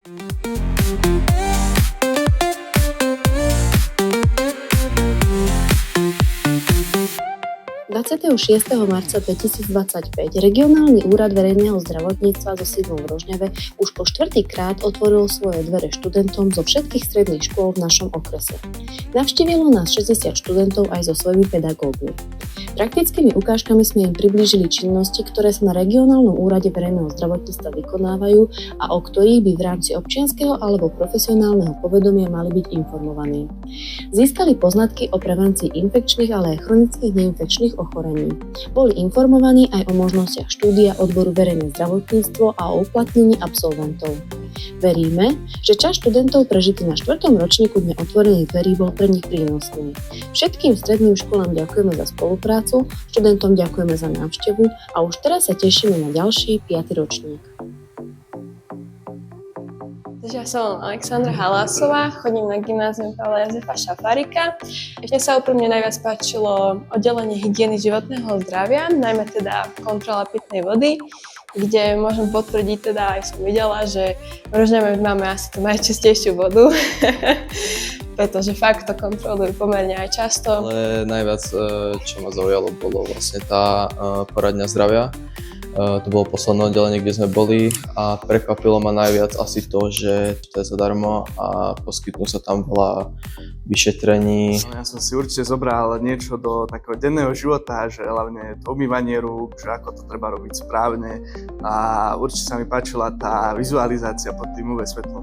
26. marca 2025 Regionálny úrad verejného zdravotníctva so sídlom v Rožňave už po štvrtýkrát otvoril svoje dvere študentom zo všetkých stredných škôl v našom okrese. Navštívilo nás 60 študentov aj so svojimi pedagógmi. Praktickými ukážkami sme im priblížili činnosti, ktoré sa na Regionálnom úrade verejného zdravotníctva vykonávajú a o ktorých by v rámci občianskeho alebo profesionálneho povedomia mali byť informovaní. Získali poznatky o prevencii infekčných, ale aj chronických neinfekčných ochorení. Boli informovaní aj o možnostiach štúdia odboru verejné zdravotníctvo a o uplatnení absolventov. Veríme, že čas študentov prežitý na 4. ročníku Dňa otvorených dverí bol pre nich prínosný. Všetkým stredným školám ďakujeme za spoluprácu, študentom ďakujeme za návštevu a už teraz sa tešíme na ďalší 5. ročník. Ja som Alexandra Halásová, chodím na gymnázium Pavla Jozefa Šafárika. Mne sa úprimne najviac páčilo oddelenie hygieny životného zdravia, najmä teda kontrola pitnej vody, kde môžem potvrdiť, teda aj som videla, že v Rožňave máme asi tú najčistejšiu vodu, pretože fakt to kontrolujú pomerne aj často. Ale najviac, čo ma zaujalo, bolo vlastne tá poradňa zdravia. To bolo posledné oddelenie, kde sme boli a prekvapilo ma najviac asi to, že to je zadarmo a poskytnú sa tam veľa vyšetrení. Ja som si určite zobral niečo do takého denného života, že hlavne to umývanie rúk, že ako to treba robiť správne a určite sa mi páčila tá vizualizácia pod tým UV svetlom.